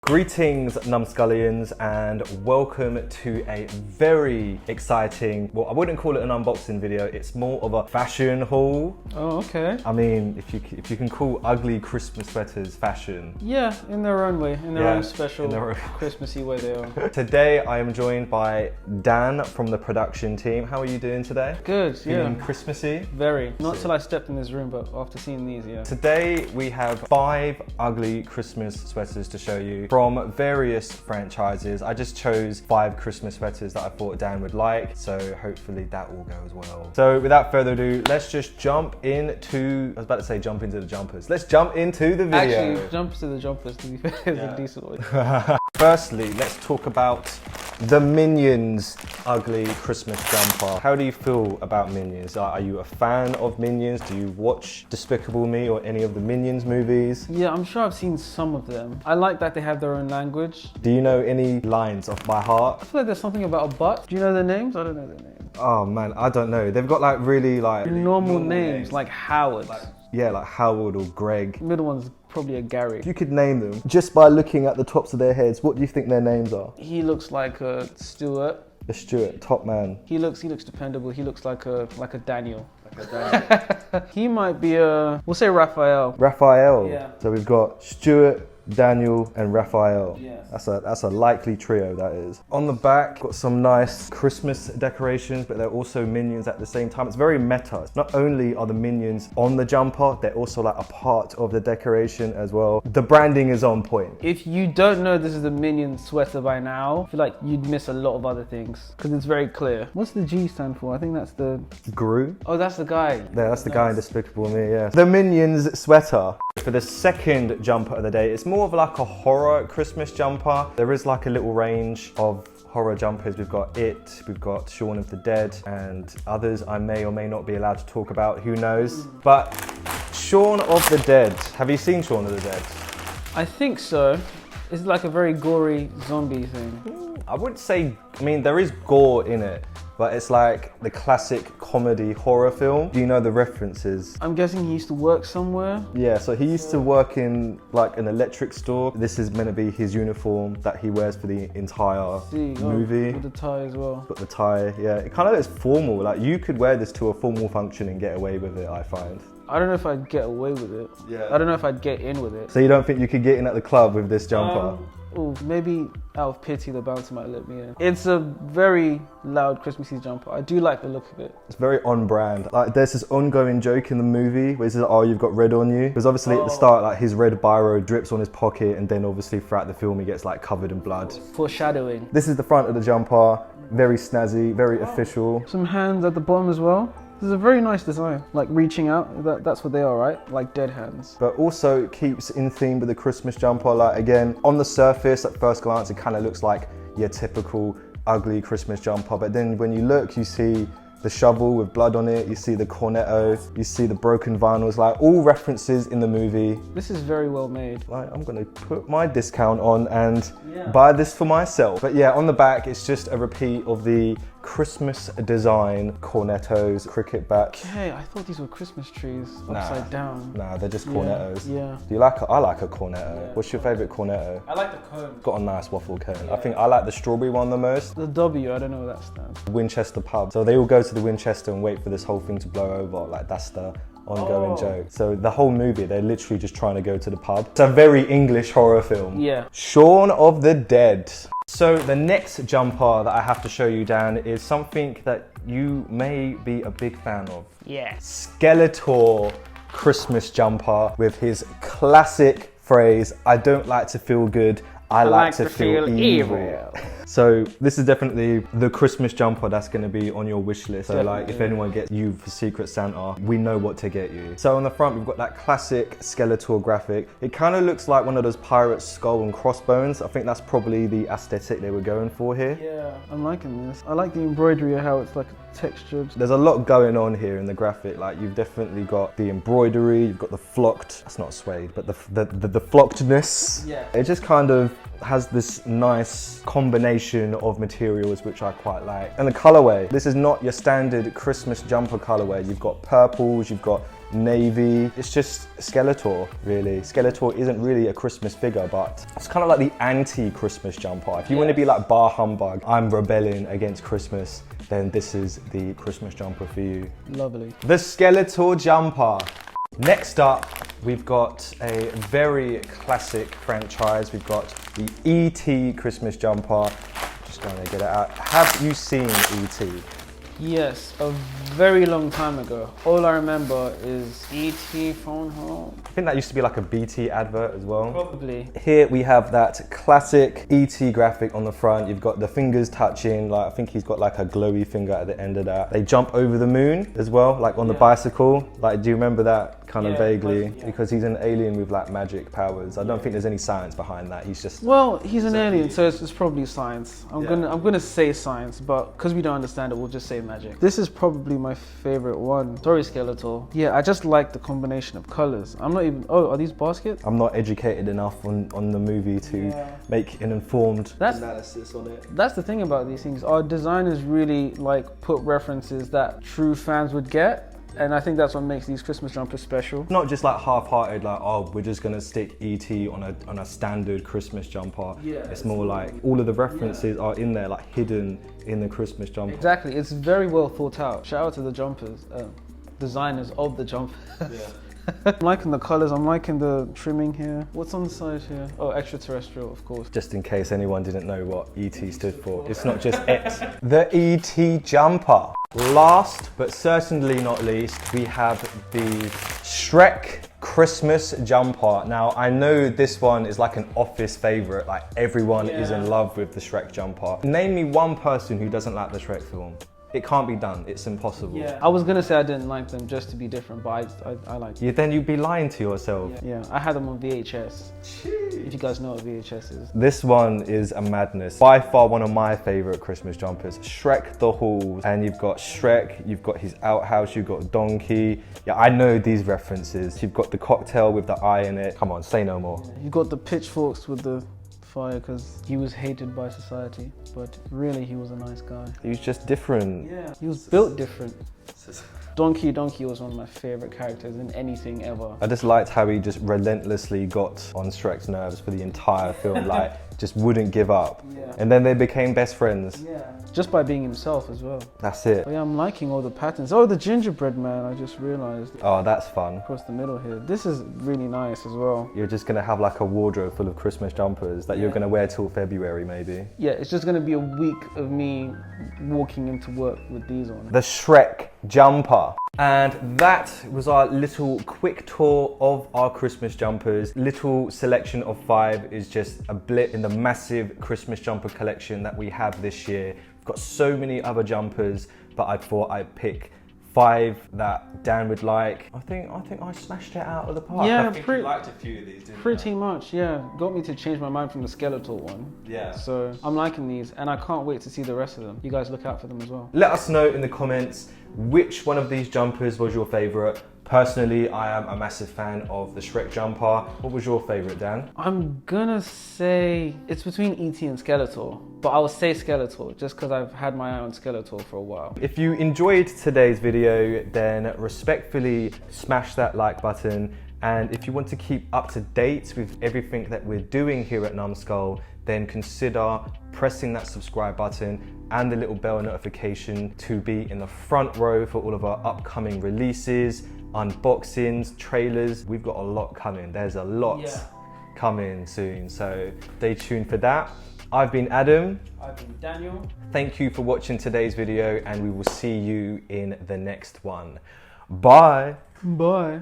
Greetings, Numskullians, and welcome to a very exciting, well, I wouldn't call it an unboxing video, it's more of a fashion haul. Oh, okay. I mean, if you can call ugly Christmas sweaters fashion. Yeah, in their own way, in their own special Christmassy way they are. Today I am joined by Dan from the production team. How are you doing today? Good, Feeling Christmassy? Very. Not till I stepped in this room, but after seeing these, yeah. Today we have 5 ugly Christmas sweaters to show you from various franchises. I just chose 5 Christmas sweaters that I thought Dan would like, so hopefully that will go as well. So without further ado, let's just jump into, I was about to say jump into the jumpers. Let's jump into the video. Actually, jump to the jumpers, to be fair, is a decent one. Firstly, let's talk about the Minions ugly Christmas jumper. How do you feel about Minions? Are you a fan of Minions? Do you watch Despicable Me or any of the Minions movies? Yeah, I'm sure I've seen some of them. I like that they have their own language. Do you know any lines off by heart? I feel like there's something about a butt. Do you know their names? I don't know their names. Oh man, I don't know. They've got like really like normal names, like Howard. Yeah, like Howard or Greg. Middle one's probably a Gary. If you could name them just by looking at the tops of their heads, what do you think their names are? He looks like a Stuart. A Stuart, top man. He looks dependable. He looks like a Daniel. He might be we'll say Raphael. Raphael. Yeah. So we've got Stuart, Daniel and Raphael. Yeah. That's a likely trio, that is. On the back, got some nice Christmas decorations, but they're also Minions at the same time. It's very meta. Not only are the Minions on the jumper, they're also like a part of the decoration as well. The branding is on point. If you don't know this is a Minion sweater by now, I feel like you'd miss a lot of other things because it's very clear. What's the G stand for? I think that's the... Gru? Oh, that's the guy. Yeah, that's the guy in Despicable Me, yeah. The Minions sweater. For the second jumper of the day, it's more of like a horror Christmas jumper. There is like a little range of horror jumpers. We've got It, we've got Shaun of the Dead, and others I may or may not be allowed to talk about, who knows. But Shaun of the Dead, have you seen Shaun of the Dead? I think so. It's like a very gory zombie thing. I would say, I mean, there is gore in it, but it's like the classic comedy horror film. Do you know the references? I'm guessing he used to work somewhere. Yeah, so he used to work in like an electric store. This is meant to be his uniform that he wears for the entire movie. With the tie as well. Got the tie, yeah. It kind of looks formal. Like you could wear this to a formal function and get away with it, I find. I don't know if I'd get away with it. Yeah. I don't know if I'd get in with it. So you don't think you could get in at the club with this jumper? Maybe out of pity the bouncer might let me in. It's a very loud Christmassy jumper. I do like the look of it. It's very on brand. Like there's this ongoing joke in the movie where he says, oh, you've got red on you. Because obviously at the start, like his red biro drips on his pocket, and then obviously throughout the film he gets like covered in blood. Foreshadowing. This is the front of the jumper. Very snazzy, very official. Some hands at the bottom as well. This is a very nice design, like reaching out, that's what they are, right? Like dead hands. But also keeps in theme with the Christmas jumper. Like again, on the surface, at first glance, it kind of looks like your typical ugly Christmas jumper. But then when you look, you see the shovel with blood on it, you see the cornetto, you see the broken vinyls, like all references in the movie. This is very well made. Like I'm gonna put my discount on and buy this for myself. But yeah, on the back, it's just a repeat of the Christmas design cornettos, cricket bats. Okay, I thought these were Christmas trees upside down. Nah, they're just cornettos. Yeah. Do you like I like a cornetto. Yeah. What's your favorite cornetto? I like the cone. Got a nice waffle cone. Yeah. I think I like the strawberry one the most. The W, I don't know what that stands. Winchester pub. So they all go to the Winchester and wait for this whole thing to blow over. Like that's the ongoing joke. So the whole movie, they're literally just trying to go to the pub. It's a very English horror film. Yeah. Shaun of the Dead. So the next jumper that I have to show you, Dan, is something that you may be a big fan of. Yeah. Skeletor Christmas jumper with his classic phrase, I don't like to feel good, I like to feel evil. So this is definitely the Christmas jumper that's going to be on your wish list. So like if anyone gets you for Secret Santa, we know what to get you. So on the front we've got that classic Skeletor graphic. It kind of looks like one of those pirates' skull and crossbones. I think that's probably the aesthetic they were going for here. Yeah, I'm liking this. I like the embroidery, how it's like textured. There's a lot going on here in the graphic. Like you've definitely got the embroidery, you've got the flocked, that's not suede, but the flockedness. Yeah. It just kind of has this nice combination of materials which I quite like. And the colorway, this is not your standard Christmas jumper colorway. You've got purples, you've got navy. It's just Skeletor, really. Skeletor isn't really a Christmas figure, but it's kind of like the anti-Christmas jumper. If you want to be like bar humbug, I'm rebelling against Christmas, then this is the Christmas jumper for you. Lovely. The Skeletor jumper. Next up, we've got a very classic franchise. We've got the E.T Christmas jumper. Just going to get it out. Have you seen E.T? Yes, a very long time ago. All I remember is E.T. phone home. I think that used to be like a BT advert as well. Probably. Here we have that classic E.T graphic on the front. You've got the fingers touching, like I think he's got like a glowy finger at the end of that. They jump over the moon as well, like on the bicycle. Like, do you remember that kind of vaguely? Because he's an alien with like magic powers. I don't think there's any science behind that. He's just... Well, he's an alien, so it's probably science. I'm gonna say science, but because we don't understand it, we'll just say magic. This is probably my favorite one. Sorry, Skeletor. Yeah, I just like the combination of colors. I'm not even... Oh, are these baskets? I'm not educated enough on the movie to make an informed analysis on it. That's the thing about these things. Our designers really like put references that true fans would get. And I think that's what makes these Christmas jumpers special. Not just like half-hearted, like, oh, we're just gonna stick E.T. on a standard Christmas jumper. Yeah, it's more like all of the references are in there, like hidden in the Christmas jumper. Exactly, it's very well thought out. Shout out to the jumpers, designers of the jumper. I'm liking the colors, I'm liking the trimming here. What's on the side here? Oh, extraterrestrial, of course. Just in case anyone didn't know what E.T. stood for. It's not just X. The E.T. jumper. Last, but certainly not least, we have the Shrek Christmas jumper. Now, I know this one is like an office favorite, like everyone is in love with the Shrek jumper. Name me one person who doesn't like the Shrek film. It can't be done. It's impossible. Yeah, I was gonna say I didn't like them just to be different, but I like them. Yeah, then you'd be lying to yourself. Yeah, I had them on VHS. Jeez. If you guys know what VHS is. This one is a madness. By far one of my favorite Christmas jumpers. Shrek the Halls. And you've got Shrek, you've got his outhouse, you've got Donkey. Yeah, I know these references. You've got the cocktail with the eye in it. Come on, say no more. You've got the pitchforks with the fire because he was hated by society, but really he was a nice guy. He was just different. Yeah, he was built different. Donkey was one of my favorite characters in anything ever. I just liked how he just relentlessly got on Shrek's nerves for the entire film, like just wouldn't give up. Yeah. And then they became best friends. Yeah. Just by being himself as well. That's it. But yeah, I'm liking all the patterns. Oh, the gingerbread man, I just realized. Oh, that's fun. Across the middle here. This is really nice as well. You're just gonna have like a wardrobe full of Christmas jumpers that you're gonna wear till February maybe. Yeah, it's just gonna be a week of me walking into work with these on. The Shrek jumper. And that was our little quick tour of our Christmas jumpers. Little selection of 5 is just a blip in the massive Christmas jumper collection that we have this year. We've got so many other jumpers, but I thought I'd pick 5 that Dan would like. I think I smashed it out of the park. Yeah, I think you liked a few of these, didn't you? Pretty much, yeah. Got me to change my mind from the Skeletor one. Yeah. So I'm liking these and I can't wait to see the rest of them. You guys look out for them as well. Let us know in the comments which one of these jumpers was your favorite. Personally, I am a massive fan of the Shrek jumper. What was your favorite, Dan? I'm gonna say it's between E.T. and Skeletor, but I will say Skeletor just because I've had my eye on Skeletor for a while. If you enjoyed today's video, then respectfully smash that like button. And if you want to keep up to date with everything that we're doing here at Numskull, then consider pressing that subscribe button and the little bell notification to be in the front row for all of our upcoming releases, unboxings, trailers. We've got a lot coming. There's a lot coming soon, so stay tuned for that. I've been Adam. I've been Daniel. Thank you for watching today's video and we will see you in the next one. Bye. Bye.